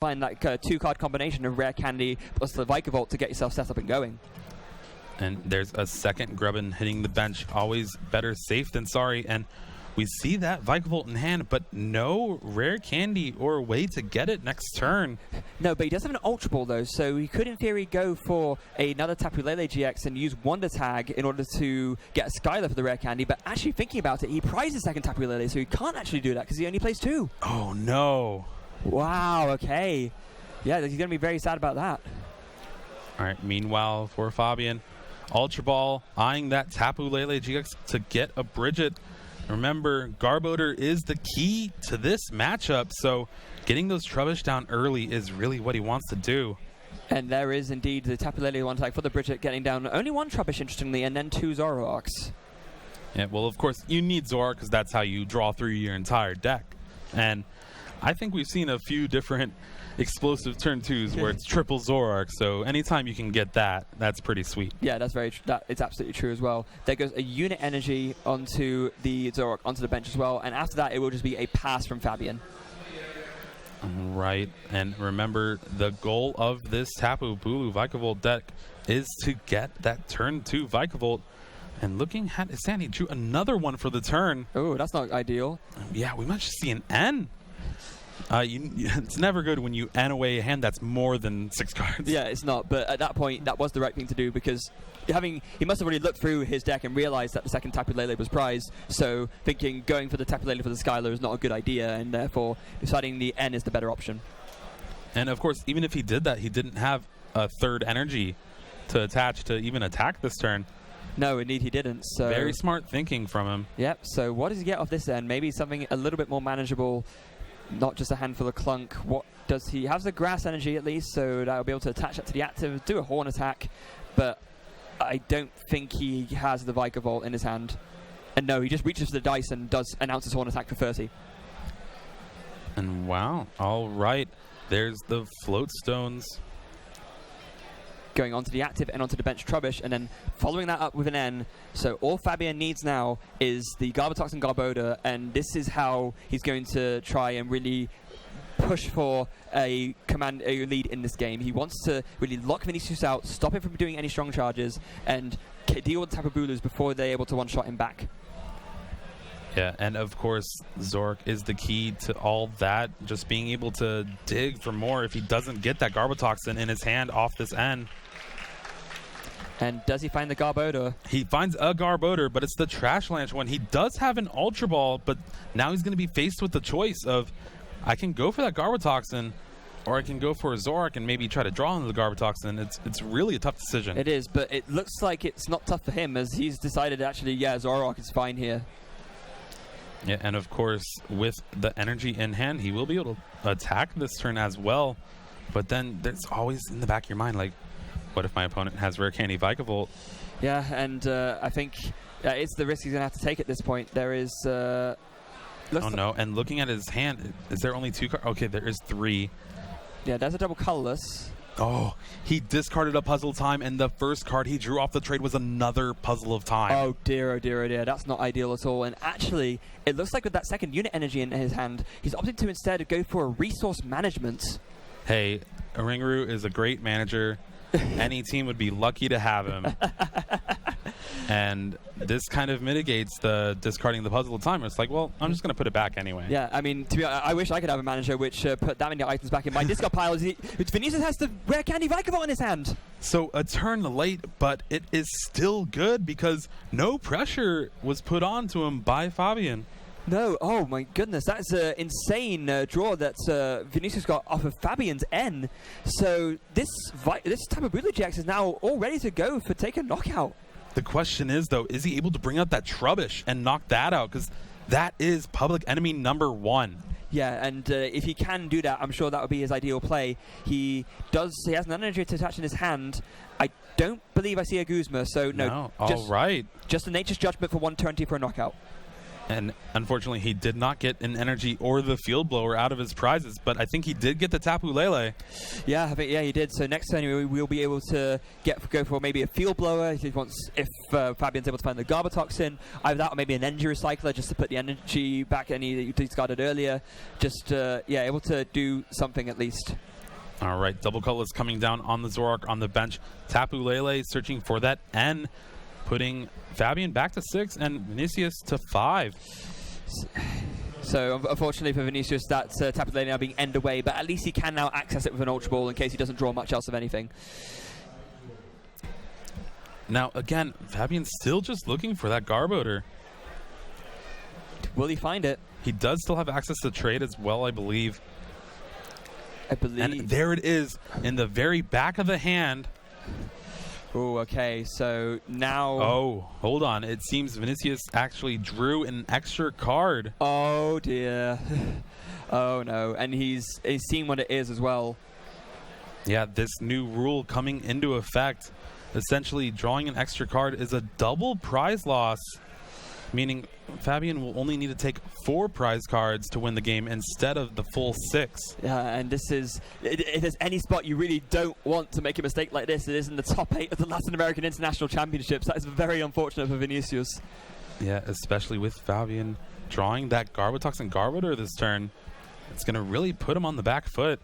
find that two-card combination of Rare Candy plus the Vikavolt to get yourself set up and going. And there's a second Grubbin hitting the bench. Always better safe than sorry. And we see that Vikavolt in hand, but no Rare Candy or way to get it next turn. No, but he does have an Ultra Ball, though, so he could, in theory, go for another Tapu Lele GX and use Wonder Tag in order to get a Skylar for the Rare Candy. But actually, thinking about it, he prizes his second Tapu Lele, so he can't actually do that because he only plays 2. Oh, no. Wow, okay. Yeah, he's going to be very sad about that. All right, meanwhile, for Fabien, Ultra Ball eyeing that Tapu Lele GX to get a Bridget. Remember, Garbodor is the key to this matchup, so getting those Trubbish down early is really what he wants to do. And there is indeed the Tapu Lele one tag for the Bridget, getting down only 1 Trubbish, interestingly, and then 2 Zoroarks. Yeah, well, of course, you need Zoroark because that's how you draw through your entire deck. And I think we've seen a few different explosive turn 2s where it's triple Zoroark, so anytime you can get that, that's pretty sweet. Yeah, that's very it's absolutely true as well. There goes a unit energy onto the Zoroark, onto the bench as well, and after that it will just be a pass from Fabien. Right, and remember, the goal of this Tapu Bulu Vikavolt deck is to get that turn 2 Vikavolt. And looking at his hand, he drew another one for the turn. Oh, that's not ideal. Yeah, we might just see an N. It's never good when you N away a hand that's more than 6 cards. Yeah, it's not. But at that point, that was the right thing to do because he must have already looked through his deck and realized that the second Tapu Lele was prized. So thinking going for the Tapu Lele for the Skylar is not a good idea, and therefore deciding the N is the better option. And of course, even if he did that, he didn't have a third energy to attach to even attack this turn. No, indeed he didn't. So very smart thinking from him. Yep. So what does he get off this end? Maybe something a little bit more manageable. Not just a handful of Clunk. What does he has the Grass energy at least, so that'll be able to attach that to the active, do a Horn attack, but I don't think he has the Vikavolt in his hand. And no, he just reaches for the dice and does announce his Horn attack for 30. And wow, all right, there's the Float Stones. Going onto the active and onto the bench Trubbish, and then following that up with an N. So all Fabien needs now is the Garbotox and Garbodor, and this is how he's going to try and really push for a lead in this game. He wants to really lock Vinicius out, stop him from doing any strong charges, and deal with Tapu Bulus before they're able to one-shot him back. Yeah, and of course, Zoroark is the key to all that, just being able to dig for more if he doesn't get that Garbotoxin in his hand off this N. And does he find the Garbodor? He finds a Garbodor, but it's the Trash Lance one. He does have an Ultra Ball, but now he's going to be faced with the choice of, I can go for that Garbotoxin, or I can go for a Zoroark and maybe try to draw into the Garbotoxin. It's really a tough decision. It is, but it looks like it's not tough for him, as he's decided actually, yeah, Zoroark is fine here. Yeah, and of course, with the energy in hand, he will be able to attack this turn as well. But then there's always in the back of your mind, like, what if my opponent has Rare Candy Vikavolt? Yeah, and I think it's the risk he's going to have to take at this point. There is... oh, no, and looking at his hand, is there only 2 cards? Okay, there is 3. Yeah, there's a double colorless. Oh, he discarded a Puzzle Time, and the first card he drew off the trade was another Puzzle of Time. Oh dear, oh dear, oh dear. That's not ideal at all. And actually, it looks like with that second unit energy in his hand, he's opted to instead go for a resource management. Hey, Ringaroo is a great manager. Any team would be lucky to have him. And this kind of mitigates the discarding the Puzzle of Time. It's like, well, I'm just going to put it back anyway. Yeah, I mean, I wish I could have a manager which put that many items back in my discard pile. Vinicius has the Rare Candy Vikavolt in his hand. So a turn late, but it is still good because no pressure was put on to him by Fabien. No, oh my goodness, that's an insane draw that Vinicius got off of Fabien's N. So this Tapu Bulu GX is now all ready to go for take a knockout. The question is, though, is he able to bring out that Trubbish and knock that out? Because that is public enemy number 1. Yeah, and if he can do that, I'm sure that would be his ideal play. He has an energy to attach in his hand. I don't believe I see a Guzma, so no. All right. Just a Nature's Judgment for 120 for a knockout. And unfortunately, he did not get an energy or the Field Blower out of his prizes, but I think he did get the Tapu Lele. Yeah, I think he did. So next turn we'll be able to go for maybe a Field Blower if Fabien's able to find the Garbotoxin. Either that or maybe an Energy Recycler just to put the energy back any that you discarded earlier. Just able to do something at least. All right, double cutlass coming down on the Zoroark on the bench. Tapu Lele searching for that N, putting Fabien back to 6 and Vinicius to 5. So unfortunately for Vinicius, that Tapu Lele now being end away, but at least he can now access it with an Ultra Ball in case he doesn't draw much else of anything. Now, again, Fabien's still just looking for that Garbodor. Will he find it? He does still have access to trade as well, I believe. And there it is in the very back of the hand. Oh, okay. So now... Oh, hold on. It seems Vinicius actually drew an extra card. Oh, dear. Oh, no. And he's seen what it is as well. Yeah, this new rule coming into effect. Essentially, drawing an extra card is a double prize loss, meaning Fabien will only need to take 4 prize cards to win the game instead of the full 6. Yeah, and this is... If there's any spot you really don't want to make a mistake like this, it is in the top 8 of the Latin American International Championships. That is very unfortunate for Vinicius. Yeah, especially with Fabien drawing that Garbotox and Garbodor this turn. It's going to really put him on the back foot.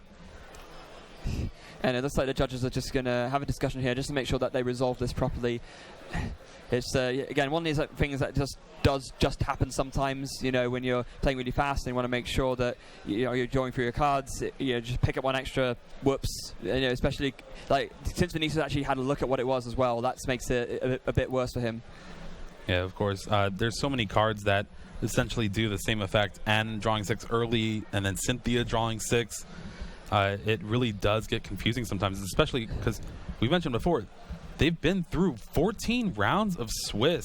And it looks like the judges are just going to have a discussion here just to make sure that they resolve this properly. It's, again, one of these things that does happen sometimes, you know, when you're playing really fast and you want to make sure that, you know, you're drawing through your cards, just pick up one extra whoops, you know, especially, like, since Vinicius actually had a look at what it was as well, that makes it a bit worse for him. Yeah, of course. There's so many cards that essentially do the same effect, and drawing 6 early, and then Cynthia drawing 6. It really does get confusing sometimes, especially because we mentioned before, they've been through 14 rounds of Swiss,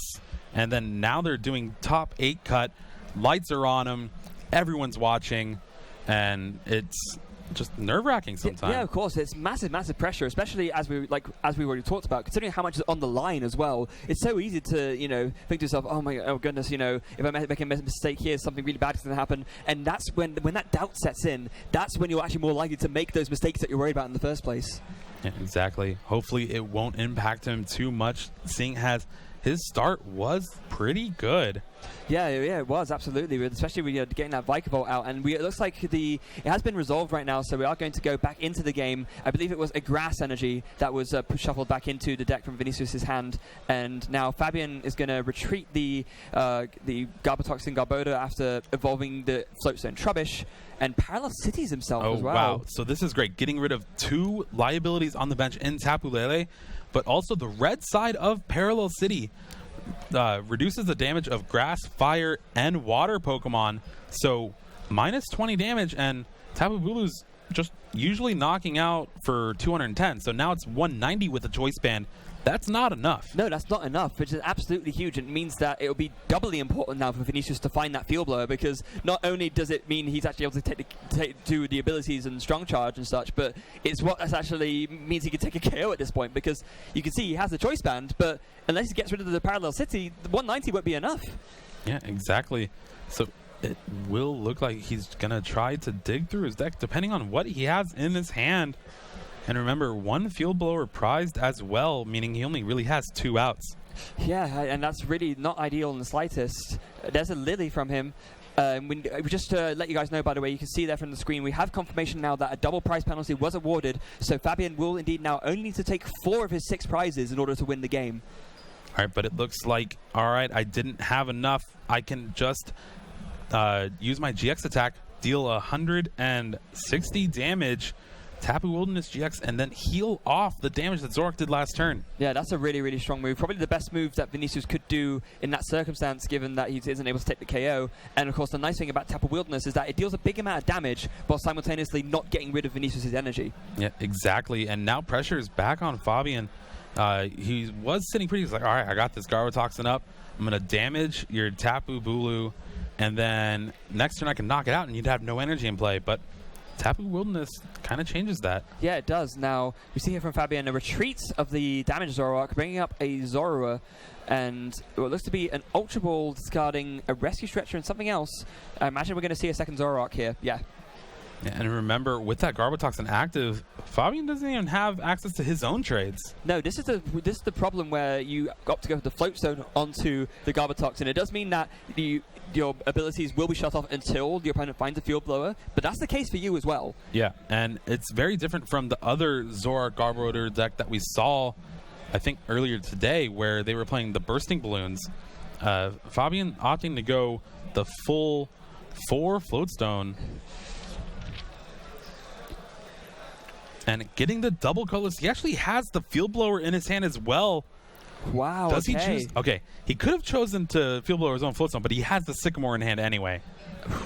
and then now they're doing top 8 cut. Lights are on them, everyone's watching, and it's just nerve-wracking sometimes. Yeah, of course. It's massive pressure, especially as we already talked about, considering how much is on the line as well. It's so easy to, you know, think to yourself, oh goodness, you know, if I make a mistake here, something really bad is going to happen. And that's when that doubt sets in, that's when you're actually more likely to make those mistakes that you're worried about in the first place. Yeah, exactly. Hopefully it won't impact him too much, seeing as his start was pretty good. Yeah, it was, absolutely. Especially with getting that Vikavolt out. And it looks like it has been resolved right now, so we are going to go back into the game. I believe it was a grass energy that was shuffled back into the deck from Vinicius' hand. And now Fabien is going to retreat the Garbotox and Garbodor after evolving the Floatstone Trubbish and Parallel Cities himself as well. Wow. So this is great. Getting rid of 2 liabilities on the bench in Tapu Lele, but also the red side of Parallel City reduces the damage of grass, fire, and water Pokemon. So minus 20 damage, and Tapu Bulu's just usually knocking out for 210. So now it's 190 with a Choice Band. That's not enough. No, that's not enough, which is absolutely huge. It means that it will be doubly important now for Vinicius to find that Field Blower, because not only does it mean he's actually able to do the abilities and Strong Charge and such, but it's what actually means he can take a KO at this point, because you can see he has the Choice Band, but unless he gets rid of the Parallel City, the 190 won't be enough. Yeah, exactly. So it will look like he's going to try to dig through his deck, depending on what he has in his hand. And remember, 1 Field Blower prized as well, meaning he only really has 2 outs. Yeah, and that's really not ideal in the slightest. There's a Lily from him. Just to let you guys know, by the way, you can see there from the screen, we have confirmation now that a double prize penalty was awarded, so Fabien will indeed now only need to take 4 of his 6 prizes in order to win the game. All right, but it looks like, all right, I didn't have enough. I can just use my GX attack, deal 160 damage, Tapu Wilderness GX, and then heal off the damage that Zoroark did last turn. Yeah, that's a really strong move. Probably the best move that Vinicius could do in that circumstance, given that he isn't able to take the KO. And of course, the nice thing about Tapu Wilderness is that it deals a big amount of damage while simultaneously not getting rid of Vinicius' energy. Yeah, exactly. And now pressure is back on Fabien. He was sitting pretty. He's like, all right, I got this Garbotoxin up. I'm going to damage your Tapu Bulu, and then next turn I can knock it out, and you'd have no energy in play. But Tapu Wilderness kind of changes that. Yeah, it does. Now, we see here from Fabien a retreat of the damaged Zoroark, bringing up a Zorua, and what looks to be an Ultra Ball discarding a Rescue Stretcher and something else. I imagine we're going to see a second Zoroark here. Yeah. Yeah, and remember, with that Garbotoxin active, Fabien doesn't even have access to his own trades. No, this is the problem where you got to go with the Float Stone onto the Garbotoxin. It does mean that your abilities will be shut off until the opponent finds a Field Blower, but that's the case for you as well. Yeah, and it's very different from the other Zoroark Garbodor deck that we saw, I think, earlier today, where they were playing the Bursting Balloons. Fabien opting to go the full 4 Float Stone. And getting the double colorless, he actually has the Field Blower in his hand as well. Wow. Does he choose? Okay, he could have chosen to Field Blower his own Floatstone, but he has the Sycamore in hand anyway.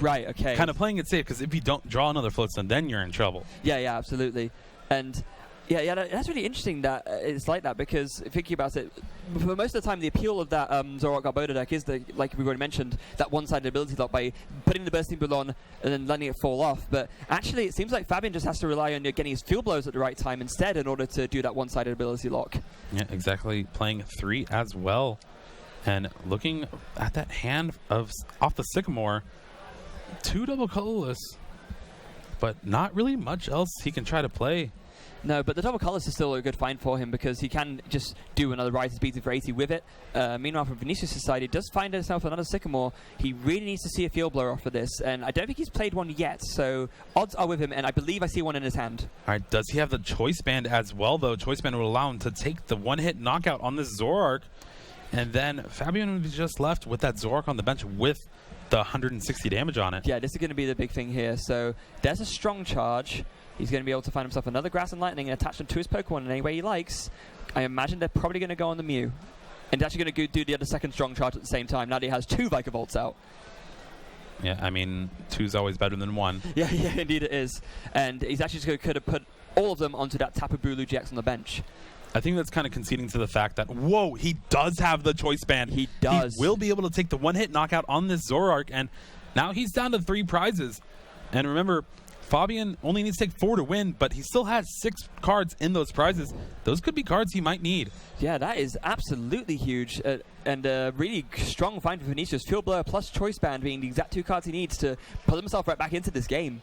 Right, okay. Kind of playing it safe, because if you don't draw another Floatstone, then you're in trouble. Yeah, absolutely. And yeah, that's really interesting that it's like that, because thinking about it, for most of the time, the appeal of that Zoroark Garbodor deck is, like we've already mentioned, that one-sided ability lock by putting the Bursting Balloon and then letting it fall off. But actually, it seems like Fabien just has to rely on getting his Field Blows at the right time instead in order to do that one-sided ability lock. Yeah, exactly. Playing 3 as well. And looking at that hand off the Sycamore, 2 double colorless, but not really much else he can try to play. No, but the double colors is still a good find for him, because he can just do another Rise of Speed for 80 with it. Meanwhile, from Vinicius' side, he does find himself another Sycamore. He really needs to see a Field Blower off of this, and I don't think he's played one yet, so odds are with him, and I believe I see one in his hand. All right, does he have the Choice Band as well, though? Choice Band would allow him to take the one-hit knockout on this Zoroark, and then Fabien would be just left with that Zoroark on the bench with the 160 damage on it. Yeah, this is going to be the big thing here. So there's a strong charge. He's going to be able to find himself another Grass and Lightning and attach them to his Pokemon in any way he likes. I imagine they're probably going to go on the Mew. And actually going to do the other second strong charge at the same time, now that he has 2 Vicavolts out. Yeah, I mean, 2's always better than 1. Yeah, indeed it is. And he's actually just could have put all of them onto that Tapu Bulu GX on the bench. I think that's kind of conceding to the fact that, whoa, he does have the Choice Band. He does. He will be able to take the one-hit knockout on this Zoroark, and now he's down to 3 prizes. And remember, Fabien only needs to take 4 to win, but he still has 6 cards in those prizes. Those could be cards he might need. Yeah, that is absolutely huge, and a really strong find for Vinicius. Field Blower plus Choice Band being the exact 2 cards he needs to put himself right back into this game.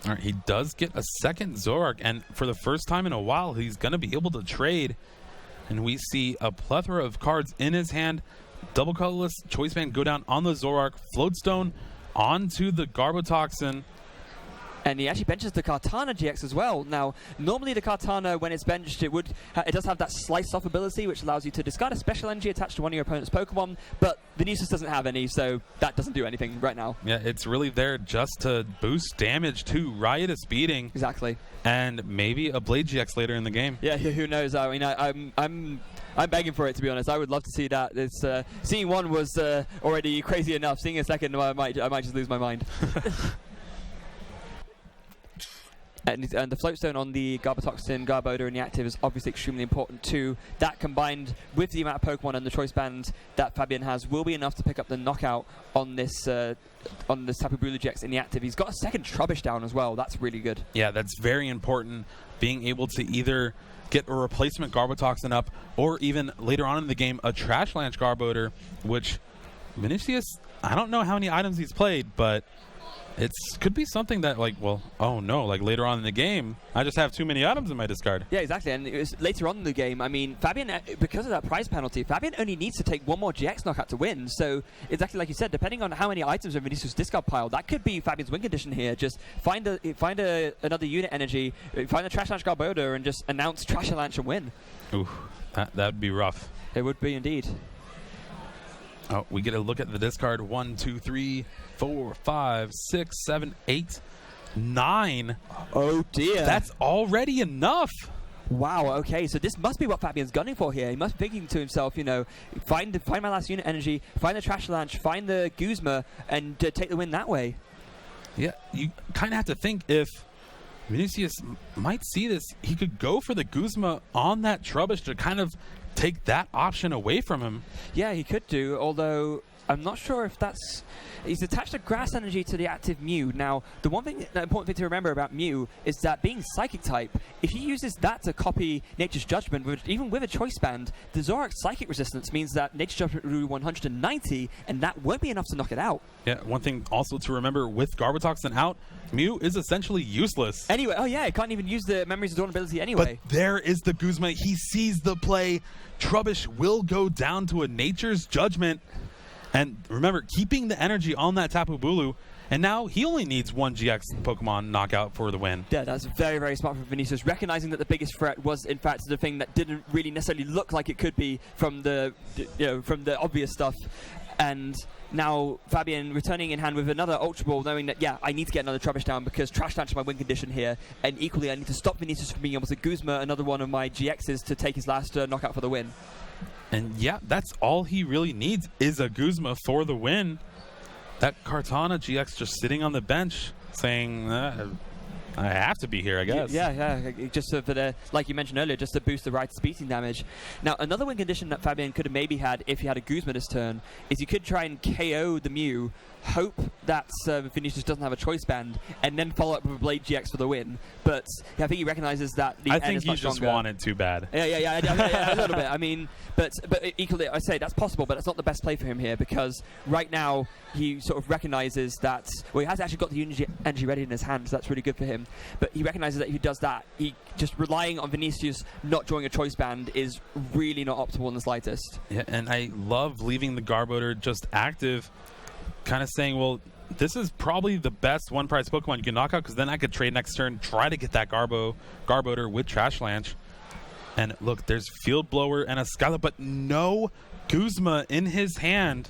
All right, he does get a second Zoroark, and for the first time in a while, he's going to be able to trade. And we see a plethora of cards in his hand. Double colorless, Choice Band go down on the Zoroark, Floatstone onto the Garbotoxin. And he actually benches the Kartana GX as well. Now, normally the Kartana, when it's benched, it does have that slice off ability, which allows you to discard a special energy attached to one of your opponent's Pokemon, but Vinicius doesn't have any, so that doesn't do anything right now. Yeah, it's really there just to boost damage to Riotous Beating. Exactly. And maybe a Blade GX later in the game. Yeah, who knows? I mean, I'm begging for it, to be honest. I would love to see that. It's seeing one was already crazy enough. Seeing a second, I might just lose my mind. And the Floatstone on the Garbotoxin, Garbodor, and the active is obviously extremely important too. That combined with the amount of Pokemon and the Choice Band that Fabien has will be enough to pick up the knockout on this Tapu Bulu GX in the active. He's got a second Trubbish down as well. That's really good. Yeah, that's very important. Being able to either get a replacement Garbotoxin up, or even later on in the game, a Trash Lance Garbodor, which Vinicius, I don't know how many items he's played, but it could be something that, like, well, oh no, like later on in the game, I just have too many items in my discard. Yeah, exactly. And it was later on in the game, I mean, Fabien, because of that prize penalty, Fabien only needs to take 1 more GX knockout to win. So, exactly like you said, depending on how many items are in Vinicius' discard pile, that could be Fabien's win condition here. Just find another unit energy, find the Trash Launch Garbodor, and just announce Trash Launch and win. Ooh, that would be rough. It would be indeed. Oh, we get a look at the discard. 1, 2, 3, 4, 5, 6, 7, 8, 9. Oh dear. That's already enough. Wow, okay, so this must be what Fabien's gunning for here. He must be thinking to himself, you know, find my last unit energy, find the Trash Launch, find the Guzma, and take the win that way. Yeah, you kind of have to think if Vinicius might see this, he could go for the Guzma on that Trubbish to kind of take that option away from him. Yeah, he could do, although I'm not sure if that's... He's attached a grass energy to the active Mew. Now, the important thing to remember about Mew is that being Psychic type, if he uses that to copy Nature's Judgment, even with a Choice Band, the Zoroark Psychic resistance means that Nature's Judgment will do 190, and that won't be enough to knock it out. Yeah, one thing also to remember, with Garbotoxin out, Mew is essentially useless. Anyway, oh yeah, it can't even use the Memories of Dawn ability anyway. But there is the Guzma. He sees the play. Trubbish will go down to a Nature's Judgment. And remember, keeping the energy on that Tapu Bulu, and now he only needs one GX Pokemon knockout for the win. Yeah, that's very, very smart from Vinicius, recognizing that the biggest threat was, in fact, the thing that didn't really necessarily look like it could be from the, from the obvious stuff. And now Fabien returning in hand with another Ultra Ball, knowing that, yeah, I need to get another Trubbish down because Trash Launch is my win condition here. And equally, I need to stop Vinicius from being able to Guzma another one of my GXs to take his last knockout for the win. And yeah, that's all he really needs is a Guzma for the win. That Kartana GX just sitting on the bench saying, I have to be here, I guess. Yeah, just for the, like you mentioned earlier, just to boost the right speeding damage. Now, another win condition that Fabien could have maybe had if he had a Guzma this turn is you could try and KO the Mew, hope that Vinicius doesn't have a Choice Band, and then follow up with a Blade GX for the win. But I think he recognizes that the I N think is he much just stronger. wanted too bad. Yeah, a little bit. I mean, but equally, I say that's possible, but that's not the best play for him here because right now he sort of recognizes that, well, he has actually got the energy ready in his hand, so that's really good for him. But he recognizes that if he does that, he just relying on Vinicius not drawing a Choice Band is really not optimal in the slightest. Yeah, and I love leaving the Garbodor just active, kind of saying, well, this is probably the best one-prize Pokemon you can knock out because then I could trade next turn, try to get that Garbodor with Trash Lanch. And look, there's Field Blower and a Skyla, but no Guzma in his hand.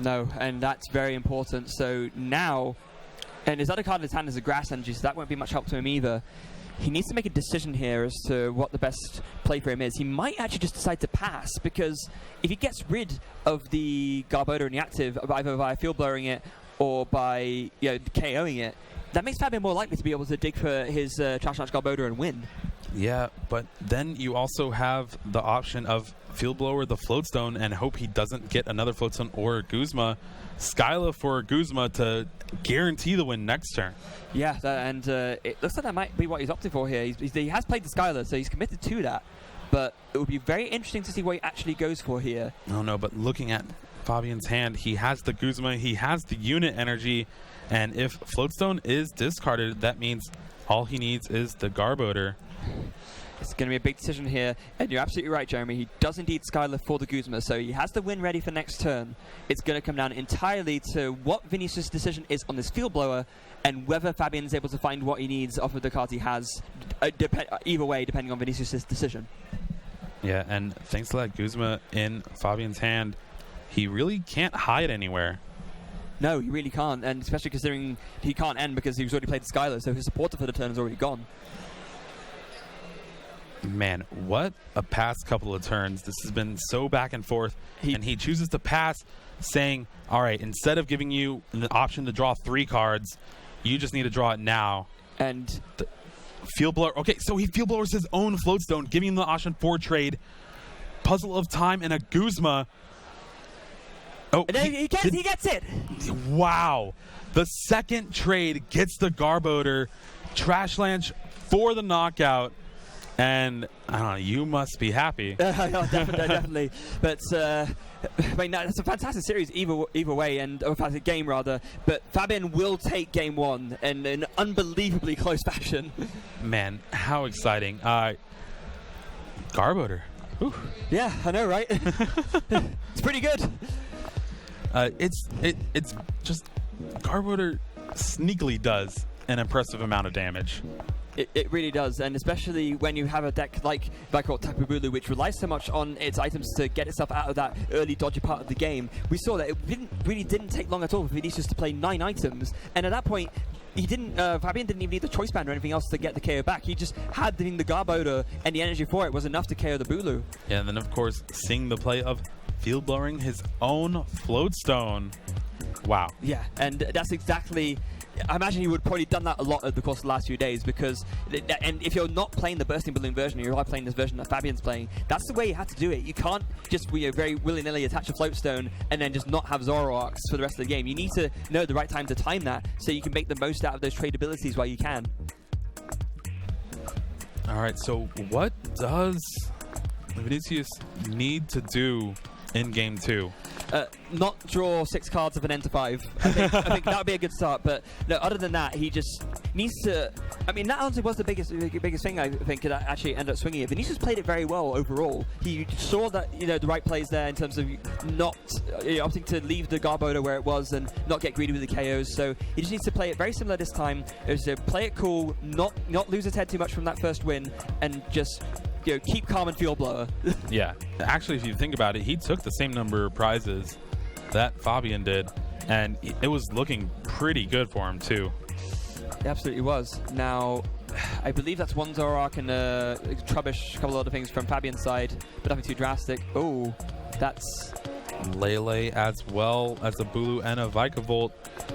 No, and that's very important. So now, and his other card in his hand is a Grass Energy, so that won't be much help to him either. He needs to make a decision here as to what the best play for him is. He might actually just decide to pass, because if he gets rid of the Garbodor in the active, either by Field Blowing it or by KOing it, that makes Fabien more likely to be able to dig for his Trash Launch Garbodor and win. Yeah, but then you also have the option of Field Blower the Floatstone and hope he doesn't get another Floatstone or a Guzma. Skyla for a Guzma to guarantee the win next turn. Yeah, and it looks like that might be what he's opted for here. He has played the Skyla, so he's committed to that. But it would be very interesting to see what he actually goes for here. No, but looking at Fabien's hand, he has the Guzma, he has the unit energy, and if Floatstone is discarded, that means all he needs is the Garbodor. It's going to be a big decision here, and you're absolutely right, Jeremy. He does indeed Skyla for the Guzma, so he has the win ready for next turn. It's going to come down entirely to what Vinicius' decision is on this Field Blower, and whether Fabien is able to find what he needs off of the cards he has, either way, depending on Vinicius' decision. Yeah, and thanks to that Guzma in Fabien's hand, he really can't hide anywhere. No, he really can't, and especially considering he can't end because he's already played the Skyla, so his supporter for the turn is already gone. Man, what a past couple of turns. This has been so back and forth, and he chooses to pass, saying, all right, instead of giving you the option to draw 3 cards, you just need to draw it now. And the Field Blower. Okay, so he Field Blowers his own Floatstone, giving him the option for trade. Puzzle of Time and a Guzma. Oh, and he gets it. Wow. The second trade gets the Garbodor. Trash Lanch for the knockout. And I don't know, you must be happy. Definitely. But I mean, that's a fantastic series either way, and a fantastic game rather. But Fabien will take game 1 in an unbelievably close fashion. Man, how exciting! Garbodor. Whew. Yeah, I know, right? It's pretty good. It's just Garbodor sneakily does an impressive amount of damage. It really does, and especially when you have a deck like Tapu Bulu, which relies so much on its items to get itself out of that early dodgy part of the game. We saw that it didn't take long at all for Vinicius to play 9 items, and at that point, Fabien didn't even need the Choice Band or anything else to get the KO back. He just had the Garbodor, and the energy for it was enough to KO the Bulu. Yeah, and then of course, seeing the play of Field Blowing his own Floatstone. Wow. Yeah, and that's exactly I imagine he would have probably done that a lot over the course of the last few days because, and if you're not playing the bursting balloon version, you're playing this version that Fabien's playing, that's the way you have to do it. You can't just very willy-nilly attach a float stone and then just not have Zoroarks for the rest of the game. You need to know the right time to time that so you can make the most out of those trade abilities while you can. All right, so what does Vinicius need to do in Game 2? Not draw 6 cards of an end to 5. I think that would be a good start. But no, other than that, he just needs to. I mean, that honestly was the biggest thing I think that actually ended up swinging it. Vinicius played it very well overall. He saw that the right plays there in terms of not opting to leave the Garbodor where it was and not get greedy with the KOs. So he just needs to play it very similar this time. It was to play it cool, not lose his head too much from that first win, and just keep calm and field blower. Yeah. Actually, if you think about it, he took the same number of prizes that Fabien did, and it was looking pretty good for him, too. It absolutely was. Now, I believe that's one Zoroark and Trubbish, a couple of other things from Fabien's side, but nothing too drastic. Oh, that's... Lele as well as a Bulu and a Vikavolt,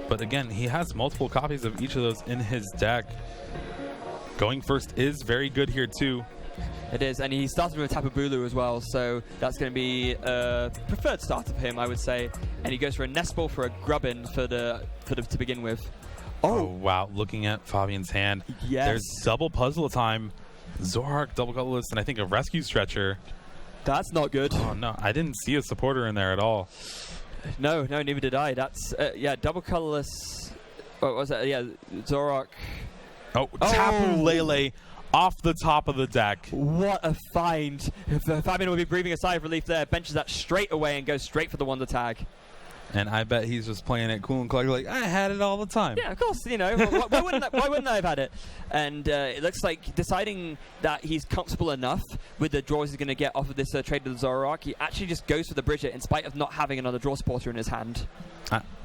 but again, he has multiple copies of each of those in his deck. Going first is very good here, too. It is, and he started with a Tapu Bulu as well, so that's going to be a preferred start of him, I would say. And he goes for a Nest Ball for a Grubbin to begin with. Oh, wow. Looking at Fabien's hand, yes. There's double Puzzle time, Zoroark, double Colorless, and I think a Rescue Stretcher. That's not good. Oh, no. I didn't see a supporter in there at all. No, neither did I. That's, double Colorless. What was that? Yeah, Zoroark. Oh, Tapu Lele off the top of the deck. What a find. Fabien will be breathing a sigh of relief there. Benches that straight away and goes straight for the Wonder Tag. And I bet he's just playing it cool and collected like, I had it all the time. Yeah, of course. Why wouldn't I have had it? And it looks like deciding that he's comfortable enough with the draws he's going to get off of this trade with the Zoroark, he actually just goes for the Bridget in spite of not having another draw supporter in his hand.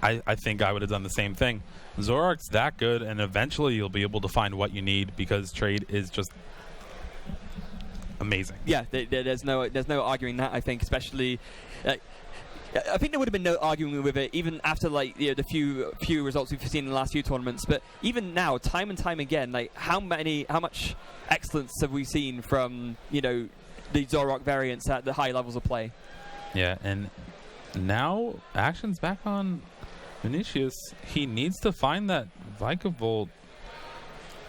I think I would have done the same thing. Zoroark's that good, and eventually you'll be able to find what you need because trade is just amazing. Yeah, there's no arguing that. I think, especially. I think there would have been no arguing with it, even after the few results we've seen in the last few tournaments. But even now, time and time again, how much excellence have we seen from the Zoroark variants at the high levels of play? Yeah, and now action's back on Vinicius. He needs to find that Vikavolt.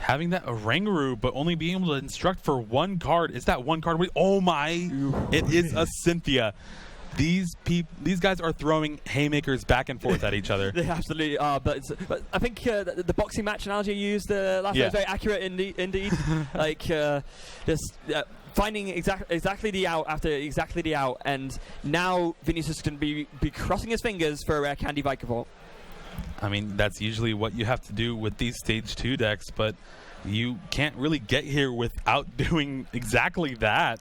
Having that Oranguru, but only being able to instruct for one card. Is that one card? Oh my! It is a Cynthia. These guys are throwing haymakers back and forth at each other. They absolutely are. But I think the boxing match analogy you used last was very accurate indeed. Just finding exactly the out after exactly the out, and now Vinicius can be crossing his fingers for a rare Candy Vikavolt. I mean, that's usually what you have to do with these Stage 2 decks, but you can't really get here without doing exactly that.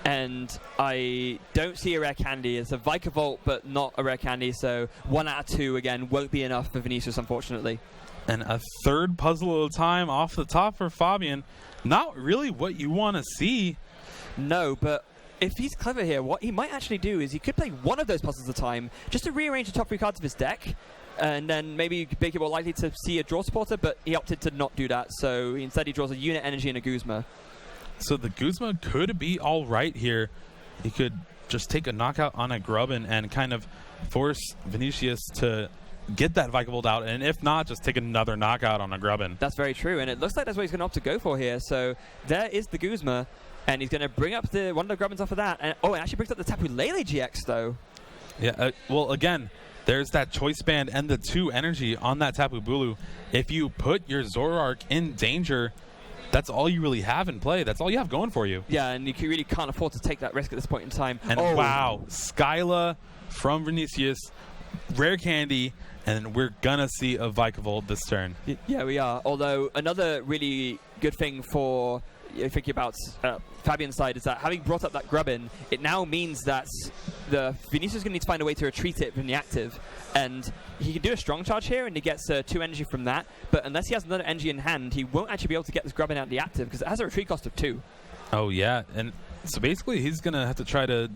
And I don't see a rare candy. It's a Vikavolt, but not a rare candy, so 1 out of 2, again, won't be enough for Vinicius, unfortunately. And a third puzzle at a time off the top for Fabien. Not really what you want to see. No, but if he's clever here, what he might actually do is he could play one of those puzzles at a time, just to rearrange the top 3 cards of his deck, and then maybe make it more likely to see a draw supporter, but he opted to not do that, so instead he draws a Unit Energy and a Guzma. So the Guzma could be all right here. He could just take a knockout on a Grubbin and kind of force Vinicius to get that Vikavolt out, and if not, just take another knockout on a Grubbin. That's very true, and it looks like that's what he's going to opt to go for here. So there is the Guzma, and he's going to bring up one of the Grubbins off of that. And it actually brings up the Tapu Lele GX, though. Yeah, well, again, there's that Choice Band and the 2 energy on that Tapu Bulu. If you put your Zoroark in danger, that's all you really have in play. That's all you have going for you. Yeah, and you really can't afford to take that risk at this point in time. And wow, Skyla from Vinicius, rare candy, and we're going to see a Vikavolt this turn. Yeah, we are. Although another really good thing for thinking about Fabien's side is that having brought up that Grubbin, it now means that the Vinicius is going to need to find a way to retreat it from the active, and he can do a strong charge here and he gets 2 energy from that, but unless he has another energy in hand, he won't actually be able to get this Grubbin out of the active because it has a retreat cost of 2. Oh yeah, and so basically he's going to have to try to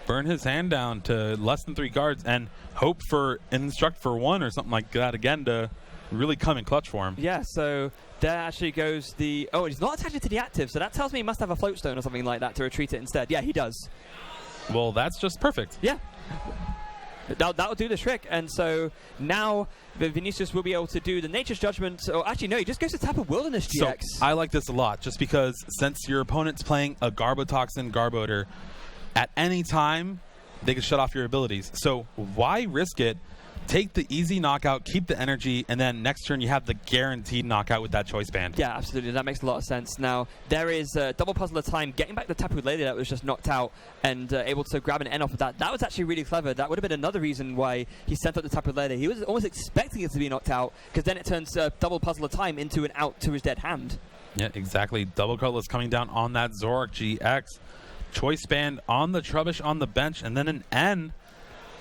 burn his hand down to less than 3 cards and hope for an Instruct for 1 or something like that again to really come in clutch for him. Yeah, so there actually goes the... Oh, he's not attached to the active, so that tells me he must have a float stone or something like that to retreat it instead. Yeah, he does. Well, that's just perfect. Yeah. That'll do the trick. And so now Vinicius will be able to do the Nature's Judgment. Or actually, no, he just goes to tap a Wilderness GX. So I like this a lot, just because since your opponent's playing a Garbotoxin Garbodor, at any time, they can shut off your abilities. So why risk it? Take the easy knockout, keep the energy, and then next turn you have the guaranteed knockout with that Choice Band. Yeah, absolutely. That makes a lot of sense. Now, there is a double puzzle of time, getting back the Tapu Lele that was just knocked out and able to grab an N off of that. That was actually really clever. That would have been another reason why he sent up the Tapu Lele. He was almost expecting it to be knocked out, because then it turns double puzzle of time into an out to his dead hand. Yeah, exactly. Double Cutlass coming down on that Zoroark GX. Choice Band on the Trubbish on the bench, and then an N.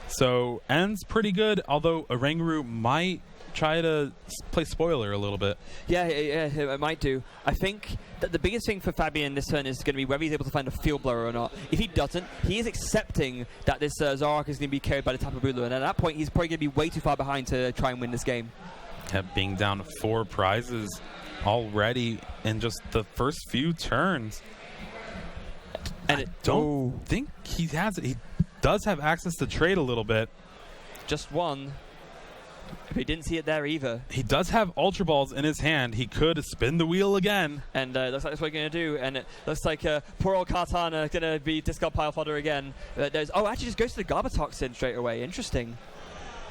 So N's pretty good, although Oranguru might try to play spoiler a little bit. Yeah, it might do. I think that the biggest thing for Fabien this turn is going to be whether he's able to find a Field Blower or not. If he doesn't, he is accepting that this Zoroark is going to be carried by the Tapu Bulu, and at that point he's probably going to be way too far behind to try and win this game. Yeah, being down 4 prizes already in just the first few turns. And I don't think he has it. He does have access to trade a little bit. Just one. If he didn't see it there either. He does have Ultra Balls in his hand. He could spin the wheel again. And looks like that's what we're going to do. And it looks like poor old Kartana going to be discard pile fodder again. Actually just goes to the Garbotoxin straight away. Interesting.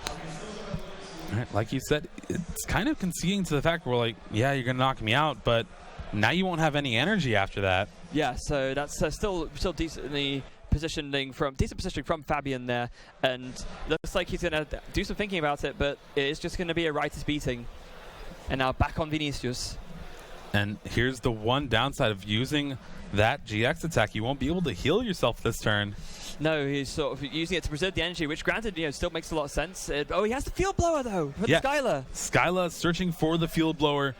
All right, like you said, it's kind of conceding to the fact where, like, yeah, you're going to knock me out, but now you won't have any energy after that. Yeah, so that's still decent positioning from Fabien there, and looks like he's going to do some thinking about it, but it is just going to be a righteous beating. And now back on Vinicius. And here's the one downside of using that GX attack. You won't be able to heal yourself this turn. No, he's sort of using it to preserve the energy, which granted, still makes a lot of sense. He has the Field Blower though, for the Skyla. Skyla searching for the Field Blower,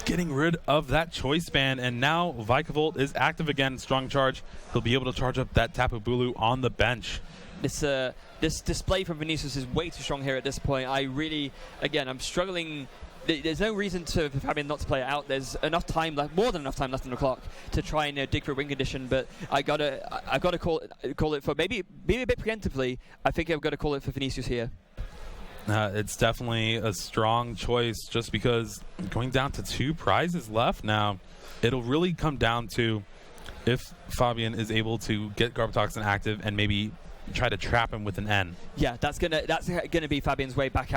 getting rid of that Choice Band, and now Vikavolt is active again, strong charge. He'll be able to charge up that Tapu Bulu on the bench. This display from Vinicius is way too strong here at this point. I'm struggling. There's no reason for Fabien not to play it out. There's enough time left, more than enough time left on the clock to try and dig for a win condition. But I've got to call it for maybe a bit preemptively. I think I've got to call it for Vinicius here. It's definitely a strong choice, just because going down to 2 prizes left now, it'll really come down to if Fabien is able to get Garbotoxin active and maybe try to trap him with an N. Yeah, that's gonna be Fabien's way back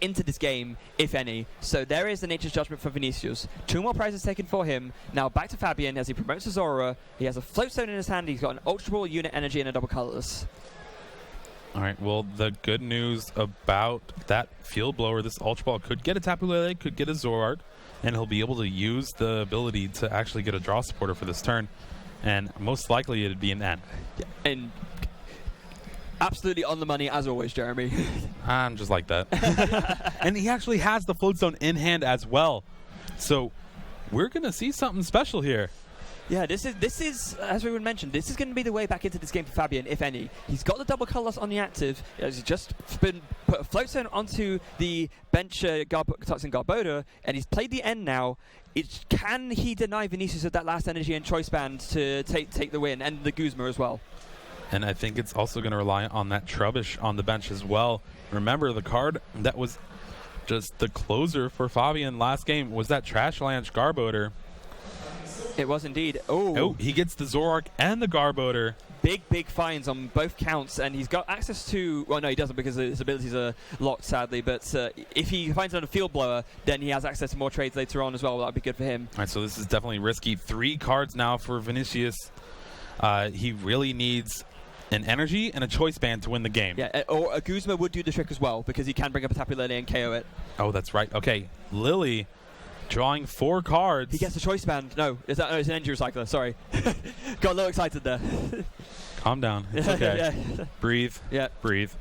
into this game, if any. So there is the Nature's Judgment for Vinicius. 2 more prizes taken for him. Now back to Fabien as he promotes to Zora. He has a Float Stone in his hand. He's got an Ultra Ball, Unit Energy, and a Double Colorless. All right, well, the good news about that Field Blower, this Ultra Ball could get a Tapu Lele, could get a Zoroark, and he'll be able to use the ability to actually get a draw supporter for this turn. And most likely it'd be an N. Yeah, and absolutely on the money, as always, Jeremy. I'm just like that. And he actually has the Float Stone in hand as well. So we're going to see something special here. Yeah, this is as we mentioned, this is going to be the way back into this game for Fabien, if any. He's got the double colorless on the active. He's just put a Float Stone onto the bench Toxin Garbodor, and he's played the end now. Can he deny Vinicius of that last energy and Choice Band to take the win, and the Guzma as well? And I think it's also going to rely on that Trubbish on the bench as well. Remember, the card that was just the closer for Fabien last game was that Trash Lanch Garbodor. It was indeed. Oh, he gets the Zoroark and the Garbodor. Big finds on both counts, and he's got access to... Well, no, he doesn't, because his abilities are locked, sadly. But if he finds another Field Blower, then he has access to more trades later on as well. That would be good for him. All right, so this is definitely risky. 3 cards now for Vinicius. He really needs an energy and a Choice Band to win the game. Yeah, or a Guzma would do the trick as well, because he can bring up a Tapu Lele and KO it. Oh, that's right. Okay, Lily drawing 4 cards. He gets a Choice Band. No, it's an Energy Recycler. Sorry. Got a little excited there. Calm down. It's okay. Yeah. Breathe. Yeah. Breathe.